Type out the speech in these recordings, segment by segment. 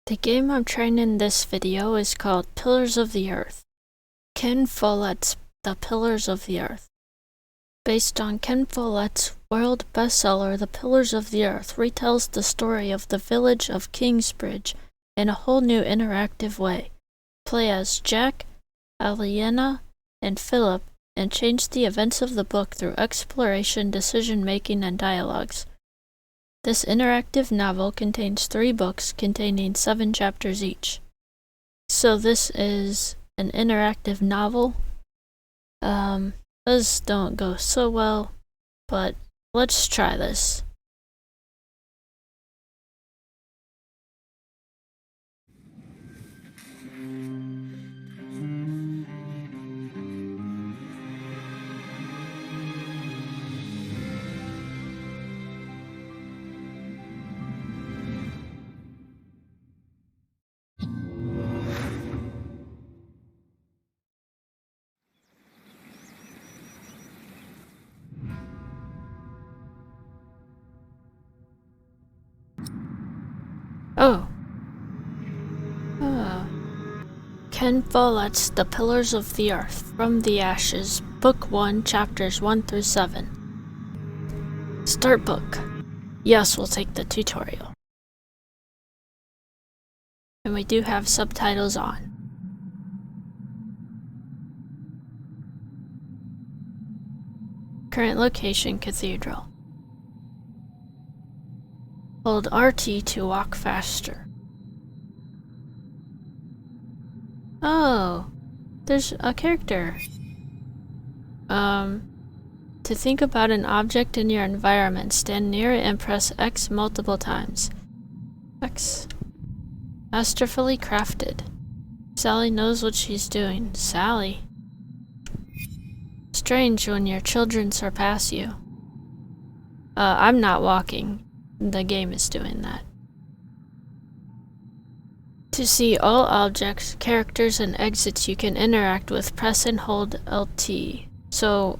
The game I'm trying in this video is called Pillars of the Earth. Ken Follett's The Pillars of the Earth. Based on Ken Follett's world bestseller The Pillars of the Earth retells the story of the village of Kingsbridge in a whole new interactive way. Play as Jack, Aliena, and Philip and change the events of the book through exploration, decision-making, and dialogues. This interactive novel contains 3 books containing 7 chapters each. So this is an interactive novel. Those don't go so well, but let's try this. Oh. Ken Follett's The Pillars of the Earth, From the Ashes, Book 1, Chapters 1 through 7. Start book. Yes, we'll take the tutorial. And we do have subtitles on. Current location, Cathedral. Hold RT to walk faster. Oh, there's a character. To think about an object in your environment, stand near it and press X multiple times. X. Masterfully crafted. Sally knows what she's doing. Sally. Strange when your children surpass you. I'm not walking. The game is doing that. To see all objects, characters, and exits you can interact with, press and hold LT. So,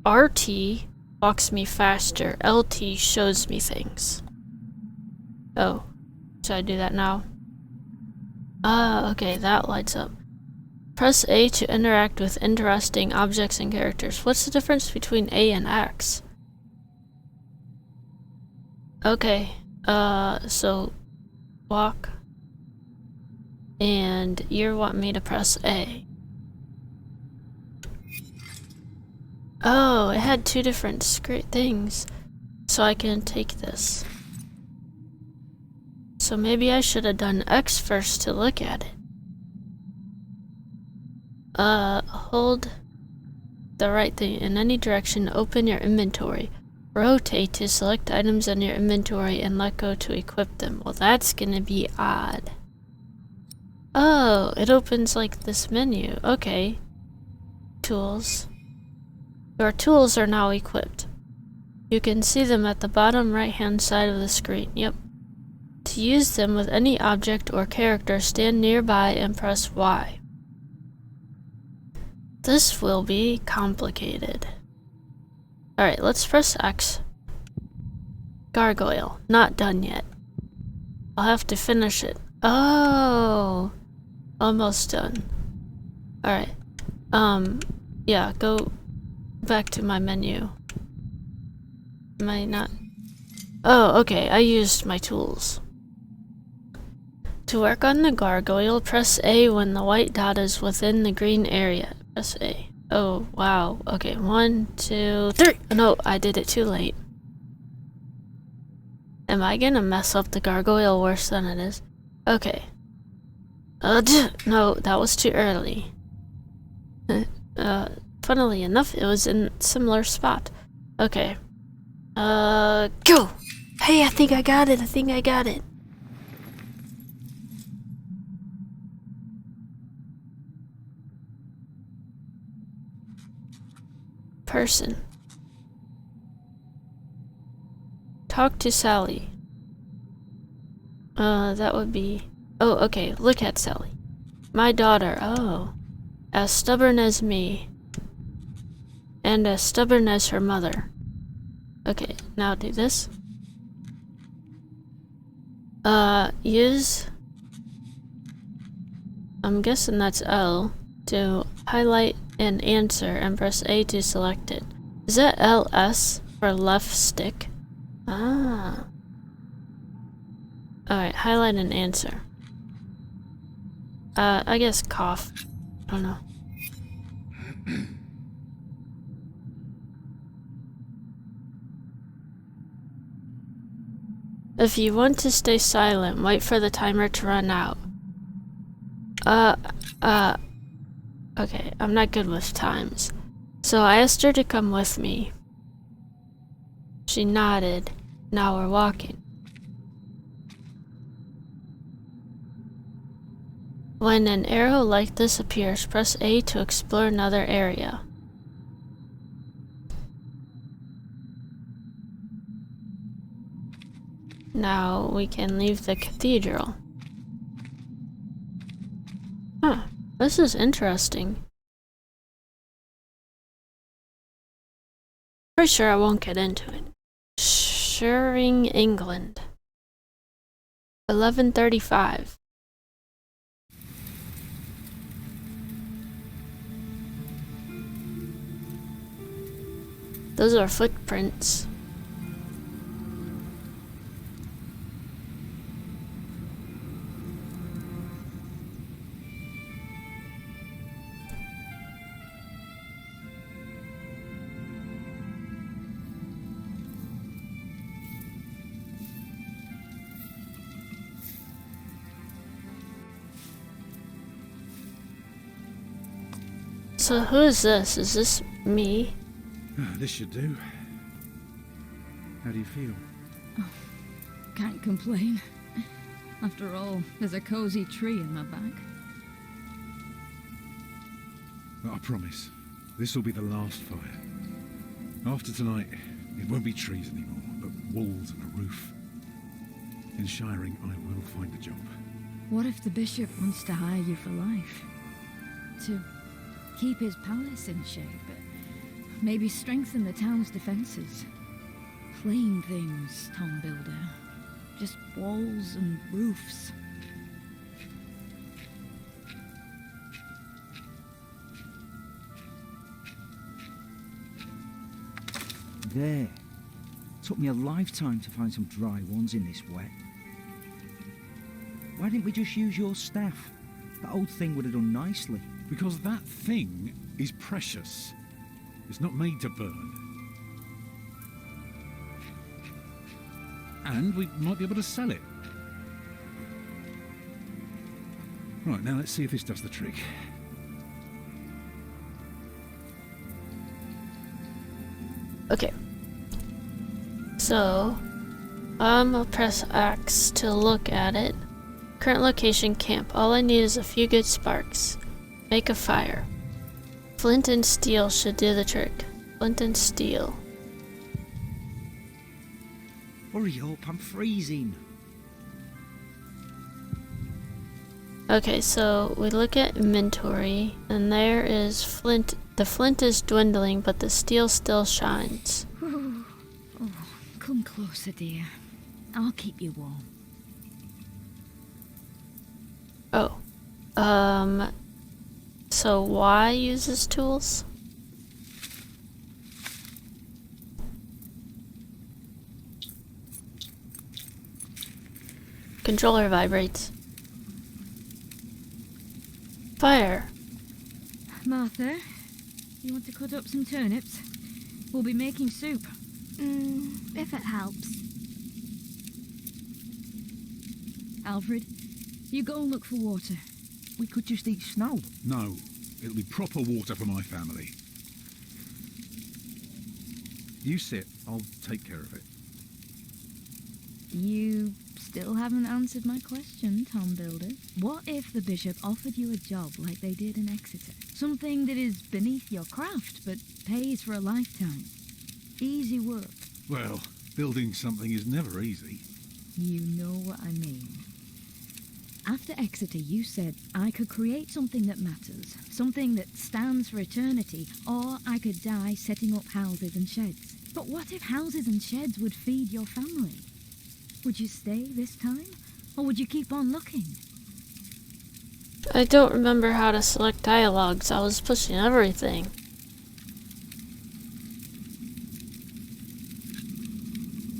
RT walks me faster, LT shows me things. Oh, should I do that now? Okay, that lights up. Press A to interact with interesting objects and characters. What's the difference between A and X? Okay, so walk, and you want me to press A. Oh, it had 2 different things, so I can take this. So maybe I should have done X first to look at it. Hold the right thing in any direction, open your inventory. Rotate to select items in your inventory and let go to equip them. Well, that's gonna be odd. Oh, it opens like this menu. Okay. Tools. Your tools are now equipped. You can see them at the bottom right-hand side of the screen. Yep. To use them with any object or character, stand nearby and press Y. This will be complicated. Alright, let's press X. Gargoyle. Not done yet. I'll have to finish it. Oh! Almost done. Alright. Yeah, go back to my menu. Am I not? Oh, okay, I used my tools. To work on the gargoyle, press A when the white dot is within the green area. Press A. Oh, wow. Okay, 1, 2, 3! No, I did it too late. Am I gonna mess up the gargoyle worse than it is? Okay. No, that was too early. Funnily enough, it was in a similar spot. Okay. Go! Hey, I think I got it! Person. Talk to Sally. That would be... Oh, okay, look at Sally. My daughter, oh. As stubborn as me. And as stubborn as her mother. Okay, now do this. Use... I'm guessing that's L to highlight an answer and press A to select it. Is that LS for left stick? Ah. Alright, highlight an answer. I guess cough. I don't know. If you want to stay silent, wait for the timer to run out. Okay, I'm not good with times. So I asked her to come with me. She nodded. Now we're walking. When an arrow like this appears, press A to explore another area. Now we can leave the cathedral. Huh, this is interesting. Pretty sure I won't get into it. Shiring, England. 1135. Those are footprints. So who is this? Is this me? This should do. How do you feel? Oh, can't complain. After all, there's a cozy tree in my back. I promise, this will be the last fire. After tonight, it won't be trees anymore, but walls and a roof. In Shiring, I will find a job. What if the bishop wants to hire you for life? To keep his palace in shape, but maybe strengthen the town's defenses. Plain things, Tom Builder. Just walls and roofs. There. Took me a lifetime to find some dry ones in this wet. Why didn't we just use your staff? That old thing would have done nicely. Because that thing is precious. It's not made to burn. And we might be able to sell it. Right, now let's see if this does the trick. Okay. So, I'll press X to look at it. Current location, camp. All I need is a few good sparks. Make a fire. Flint and steel should do the trick. Flint and steel. Hurry up, I'm freezing. Okay, so we look at inventory, and there is flint. The flint is dwindling, but the steel still shines. Oh, come closer, dear. I'll keep you warm. Oh. So why uses tools? Controller vibrates. Fire. Martha, you want to cut up some turnips? We'll be making soup. If it helps. Alfred, you go and look for water. We could just eat snow. No, it'll be proper water for my family. You sit, I'll take care of it. You still haven't answered my question, Tom Builder. What if the bishop offered you a job like they did in Exeter? Something that is beneath your craft, but pays for a lifetime. Easy work. Well, building something is never easy. You know what I mean. After Exeter, you said I could create something that matters, something that stands for eternity, or I could die setting up houses and sheds. But what if houses and sheds would feed your family? Would you stay this time, Or would you keep on looking? I don't remember how to select dialogues. I was pushing everything.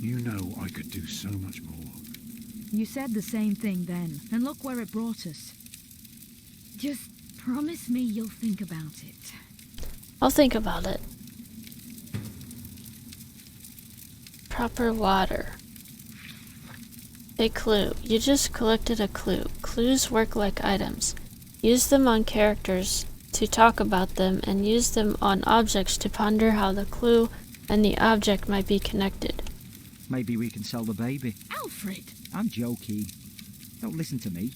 You know I could do so much more. You said the same thing then, and look where it brought us. Just promise me you'll think about it. I'll think about it. Proper water. A clue. You just collected a clue. Clues work like items. Use them on characters to talk about them, and use them on objects to ponder how the clue and the object might be connected. Maybe we can sell the baby. Alfred! I'm joking. Don't listen to me.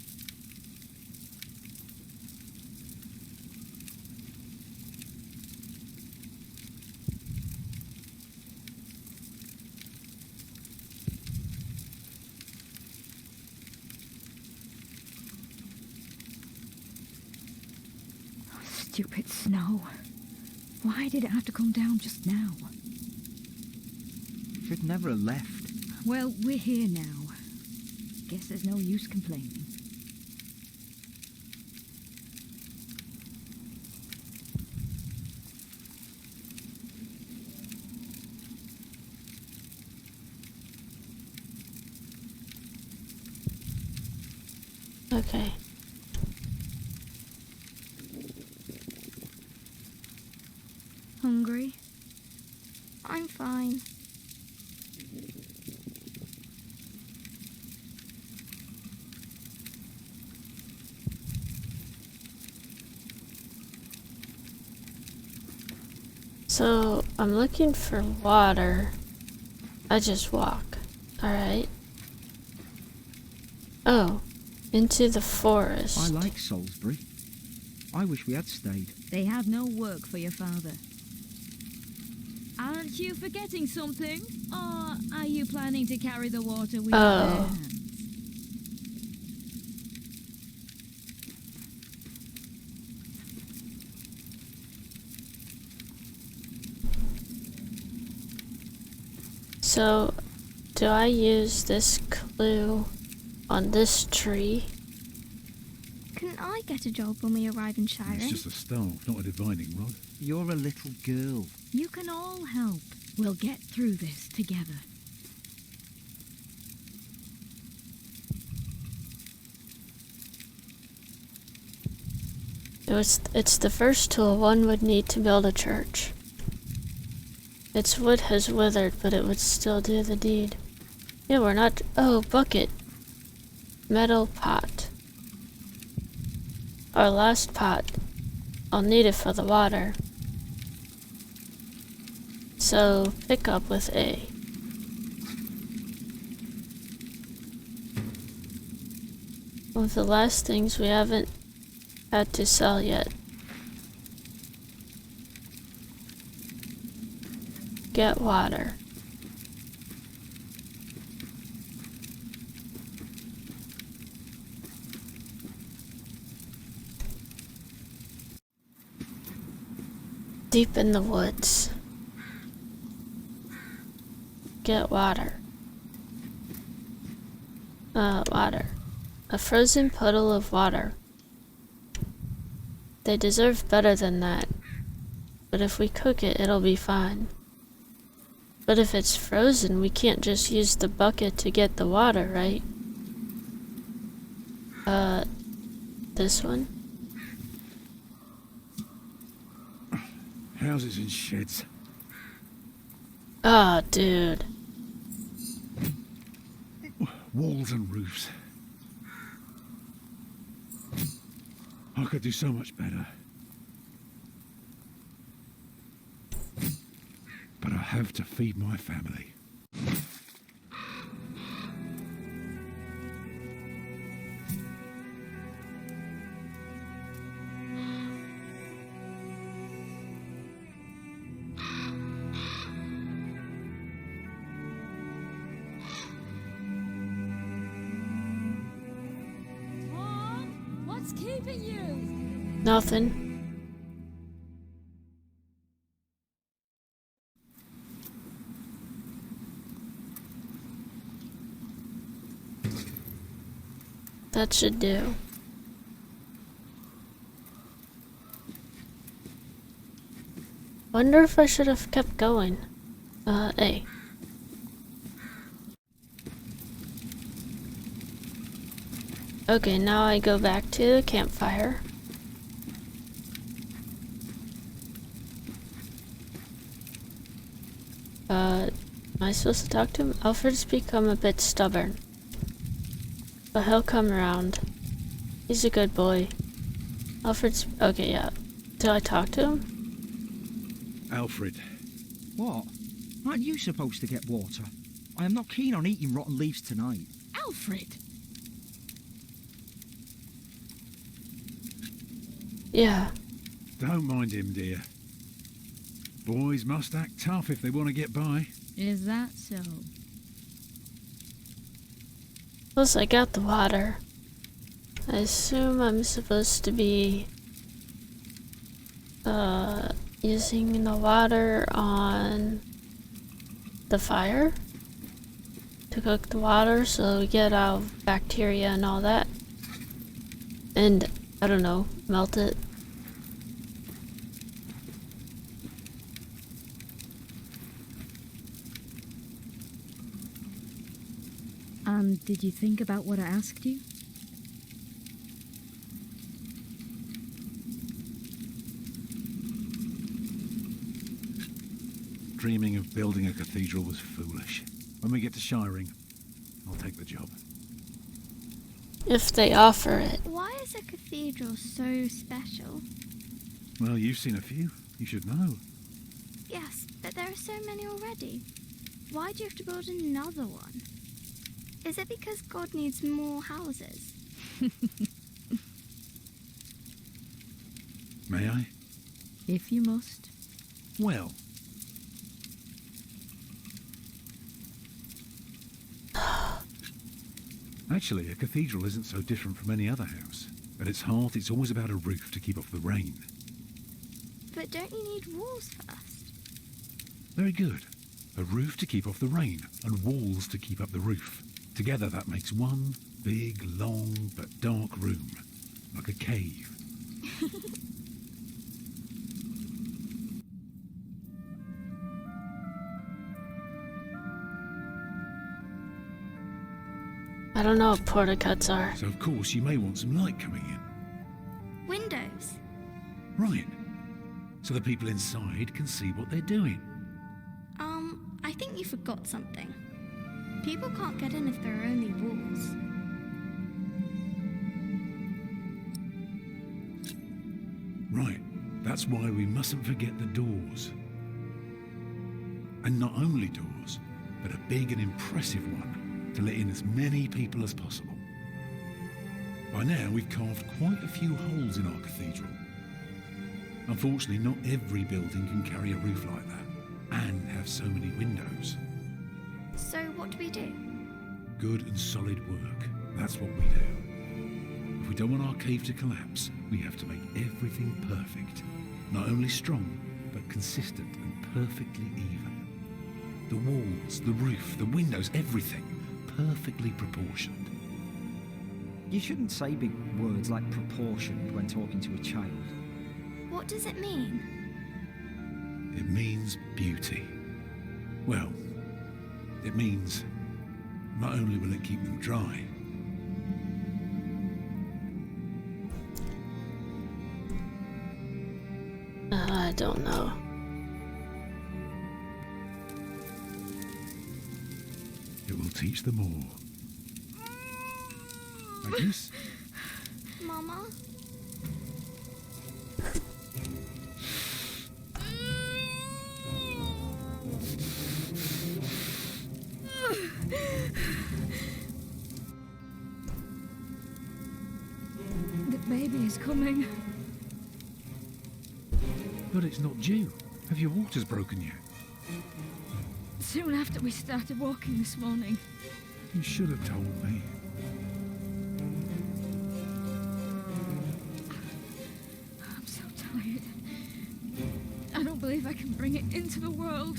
Stupid snow. Why did it have to come down just now? Should never have left. Well, we're here now. Guess there's no use complaining. Okay. Hungry? I'm fine. So, I'm looking for water. I just walk. Alright. Oh, into the forest. I like Salisbury. I wish we had stayed. They have no work for your father. Aren't you forgetting something? Or are you planning to carry the water with your bare hands? So, do I use this clue on this tree? Couldn't I get a job when we arrive in It's Shiring? just a staff, not a divining rod. You're a little girl. You can all help. We'll get through this together. It's the first tool one would need to build a church. Its wood has withered, but it would still do the deed. Yeah, we're not... Oh, bucket. Metal pot. Our last pot. I'll need it for the water. So, pick up with A. One of the last things we haven't had to sell yet. Get water. Deep in the woods. Get water. Water. A frozen puddle of water. They deserve better than that. But if we cook it, it'll be fine. But if it's frozen, we can't just use the bucket to get the water, right? This one? Houses and sheds. Ah, dude. Walls and roofs. I could do so much better. But I have to feed my family. Tom, what's keeping you? Nothing. That should do. Wonder if I should have kept going. A. Okay, now I go back to the campfire. Am I supposed to talk to him? Alfred's become a bit stubborn, but he'll come around. He's a good boy. Alfred's... okay, yeah. Did I talk to him? Alfred. What? Aren't you supposed to get water? I am not keen on eating rotten leaves tonight. Alfred! Yeah. Don't mind him, dear. Boys must act tough if they want to get by. Is that so? Plus, I got the water. I assume I'm supposed to be using the water on the fire to cook the water so we get out bacteria and all that. And, I don't know, melt it. And did you think about what I asked you? Dreaming of building a cathedral was foolish. When we get to Shiring, I'll take the job. If they offer it. Why is a cathedral so special? Well, you've seen a few. You should know. Yes, but there are so many already. Why do you have to build another one? Is it because God needs more houses? May I? If you must. Well. Actually, a cathedral isn't so different from any other house. At its heart, it's always about a roof to keep off the rain. But don't you need walls first? Very good. A roof to keep off the rain, and walls to keep up the roof. Together that makes one big, long, but dark room. Like a cave. I don't know what porticuts are. So of course you may want some light coming in. Windows. Right. So the people inside can see what they're doing. I think you forgot something. People can't get in if there are only walls. Right. That's why we mustn't forget the doors. And not only doors, but a big and impressive one to let in as many people as possible. By now we've carved quite a few holes in our cathedral. Unfortunately, not every building can carry a roof like that and have so many windows. So what do we do? Good and solid work. That's what we do. If we don't want our cave to collapse, we have to make everything perfect. Not only strong, but consistent and perfectly even. The walls, the roof, the windows, everything perfectly proportioned. You shouldn't say big words like proportioned when talking to a child. What does it mean? It means beauty. Well, it means not only will it keep them dry, I don't know. it will teach them all. Agnes? Mama? The baby is coming. But it's not due. Have your waters broken yet? Soon after we started walking this morning. You should have told me. I'm so tired. I don't believe I can bring it into the world.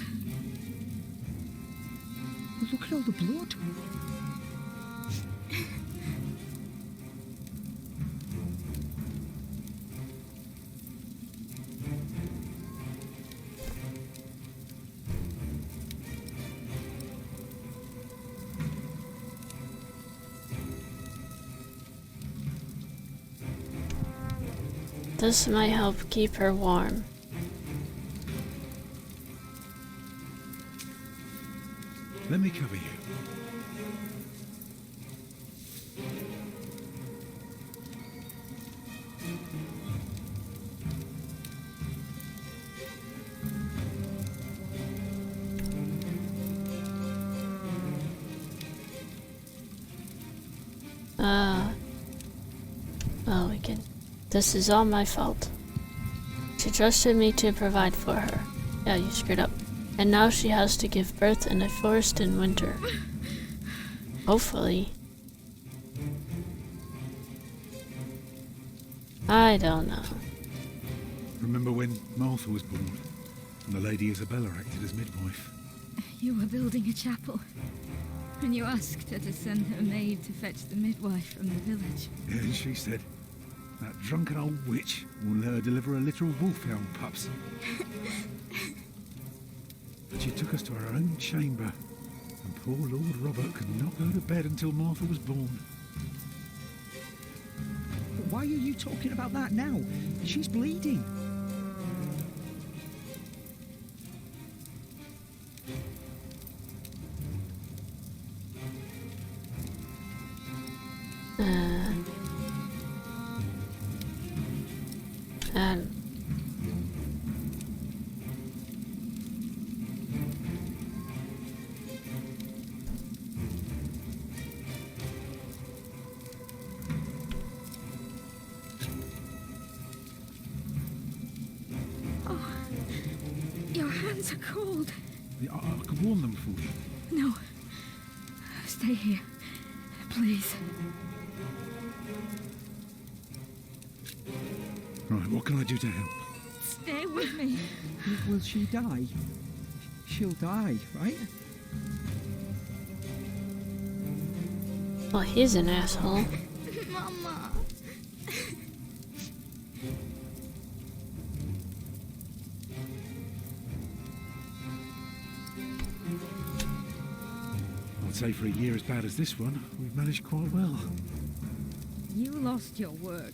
Well, look at all the blood. This might help keep her warm. Let me cover you. Well, we can. This is all my fault. She trusted me to provide for her. Yeah, you screwed up. And now she has to give birth in a forest in winter. Hopefully. I don't know. Remember when Martha was born, and the Lady Isabella acted as midwife? You were building a chapel, and you asked her to send her maid to fetch the midwife from the village. Yeah, and she said, that drunken old witch will let her deliver a litter of wolfhound pups. But she took us to our own chamber, and poor Lord Robert could not go to bed until Martha was born. But why are you talking about that now? She's bleeding. And Your hands are cold. I could warm them for you. No. Stay here. Please. Right, what can I do to help? Stay with me. Will she die? She'll die, right? well, he's an asshole. Mama. I'd say for a year as bad as this one, we've managed quite well. You lost your work.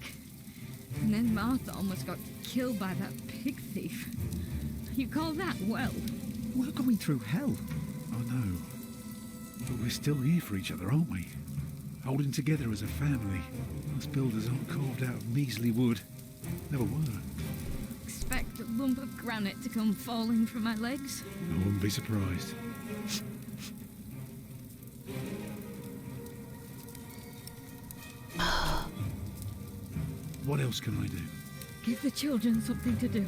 And then Martha almost got killed by that pig thief. You call that well? We're going through hell. I know. But we're still here for each other, aren't we? Holding together as a family. Us builders aren't carved out of measly wood. Never were. Expect a lump of granite to come falling from my legs? I wouldn't be surprised. What else can I do? Give the children something to do.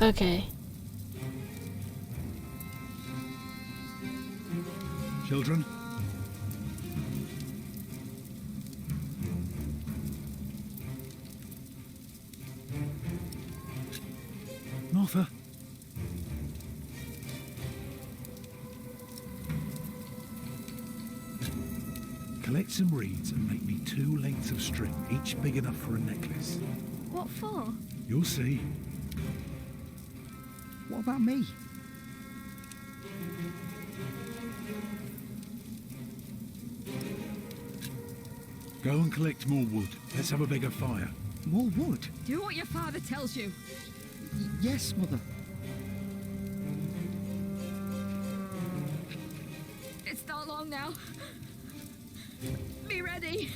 Okay. Children? Martha? Collect some reeds and make me 2 lengths of string, each big enough for a necklace. What for? You'll see. What about me? Go and collect more wood. Let's have a bigger fire. More wood? Do what your father tells you. Yes, Mother. It's not long now. Be ready.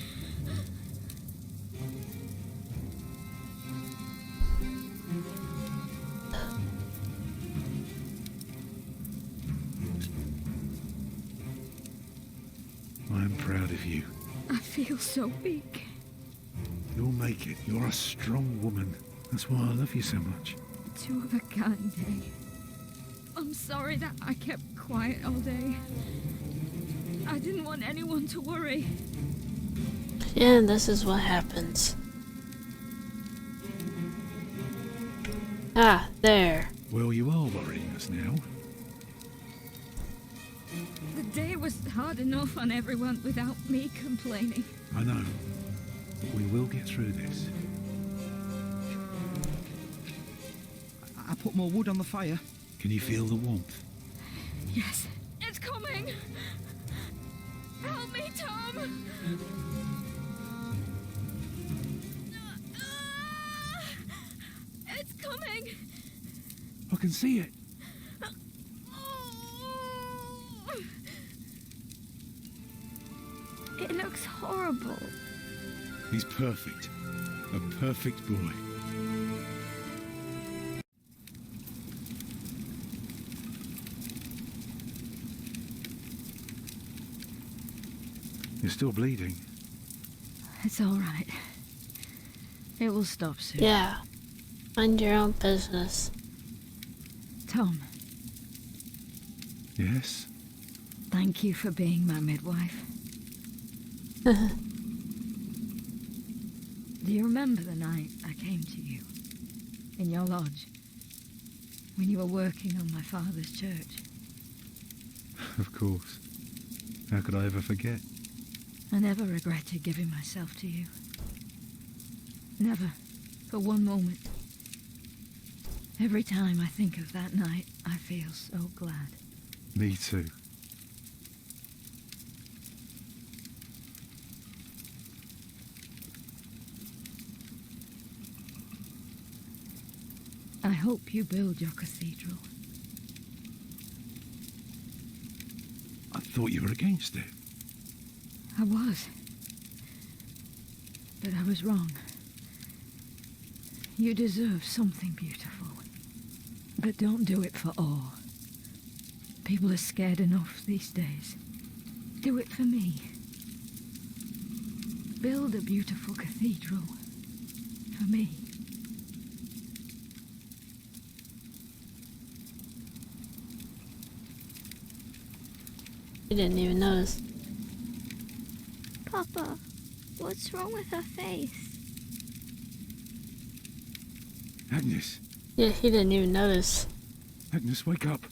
I am proud of you. I feel so weak. You'll make it. You're a strong woman. That's why I love you so much. Two of a kind, eh? I'm sorry that I kept quiet all day. I didn't want anyone to worry. Yeah, and this is what happens. Ah, there. Well, you are worrying us now. The day was hard enough on everyone without me complaining. I know. But we will get through this. I put more wood on the fire. Can you feel the warmth? Yes, it's coming! coming! Help me, Tom! It's coming! I can see it. It looks horrible. He's perfect. A perfect boy. You're still bleeding. It's all right. It will stop soon. Yeah. Mind your own business. Tom, Yes? thank you for being my midwife. Do you remember the night I came to you? In your lodge? When you were working on my father's church? Of course. How could I ever forget? I never regretted giving myself to you. Never. For one moment. Every time I think of that night, I feel so glad. Me too. I hope you build your cathedral. I thought you were against it. I was. But I was wrong. You deserve something beautiful. But don't do it for awe. People are scared enough these days. Do it for me. Build a beautiful cathedral. For me. He didn't even notice. Papa, what's wrong with her face? Agnes! Yeah, he didn't even notice. Agnes, wake up!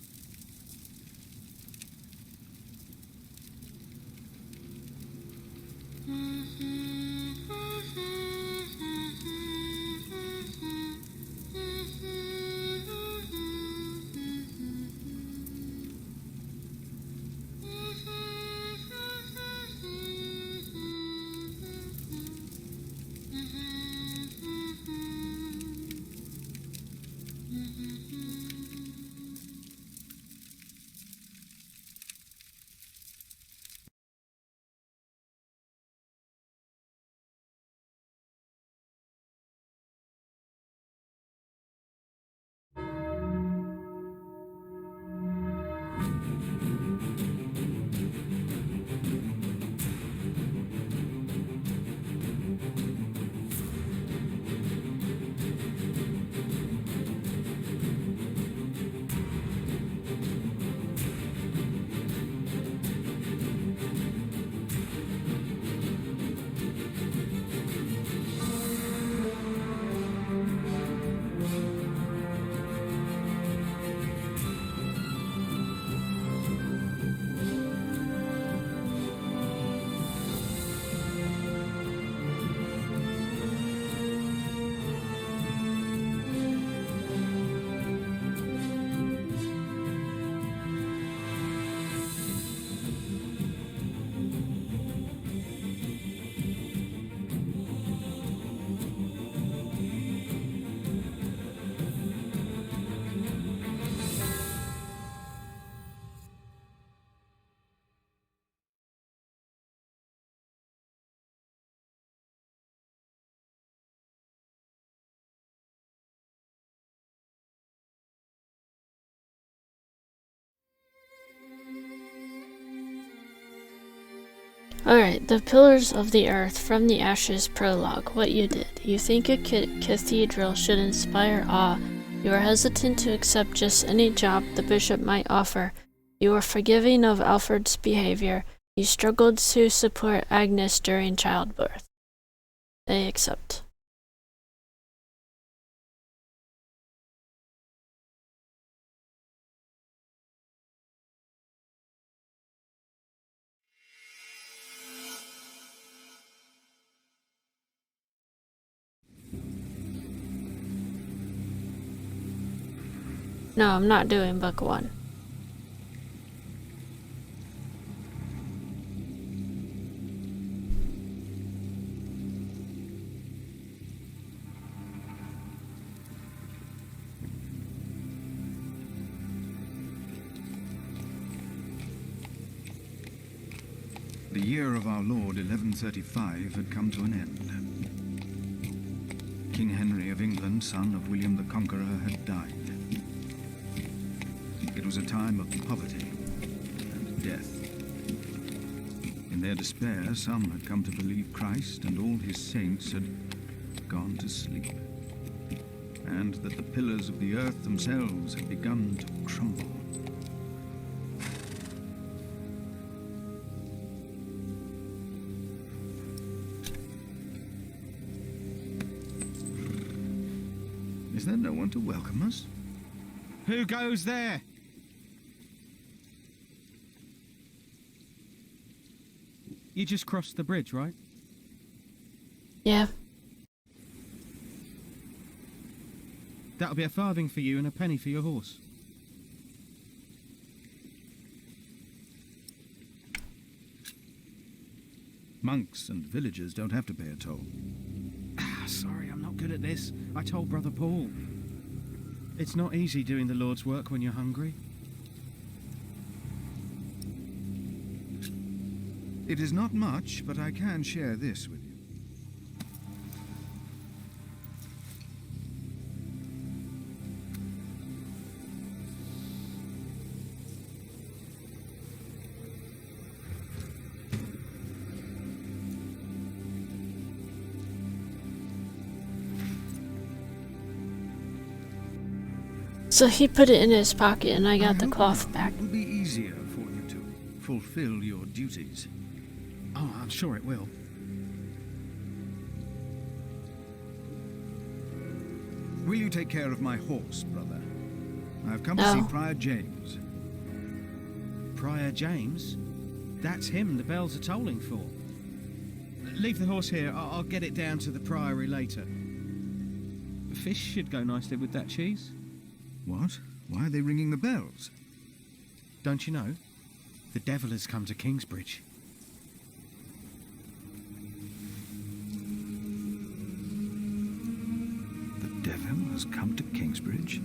Alright, the Pillars of the Earth from the Ashes prologue. What you did. You think a cathedral should inspire awe. You are hesitant to accept just any job the bishop might offer. You are forgiving of Alfred's behavior. You struggled to support Agnes during childbirth. They accept. No, I'm not doing book 1. The year of our Lord 1135 had come to an end. King Henry of England, son of William the Conqueror, had died. It was a time of poverty and death. In their despair, some had come to believe Christ and all his saints had gone to sleep, and that the pillars of the earth themselves had begun to crumble. Is there no one to welcome us? Who goes there? You just crossed the bridge, right? Yeah. That'll be a farthing for you and a penny for your horse. Monks and villagers don't have to pay a toll. Sorry, I'm not good at this. I told Brother Paul. It's not easy doing the Lord's work when you're hungry. It is not much, but I can share this with you. So he put it in his pocket and I got the hope cloth now back. It will be easier for you to fulfill your duties. Oh, I'm sure it will. Will you take care of my horse, brother? I've come to No. see Prior James. Prior James? That's him the bells are tolling for. Leave the horse here. I'll get it down to the priory later. Fish should go nicely with that cheese. What? Why are they ringing the bells? Don't you know? The devil has come to Kingsbridge. The devil has come to Kingsbridge?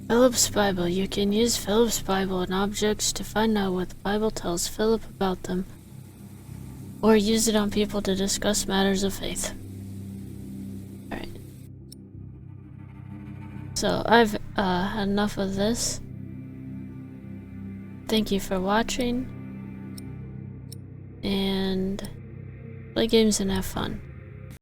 Philip's Bible. You can use Philip's Bible and objects to find out what the Bible tells Philip about them, or use it on people to discuss matters of faith. Alright. So I've had enough of this. Thank you for watching, and play games and have fun.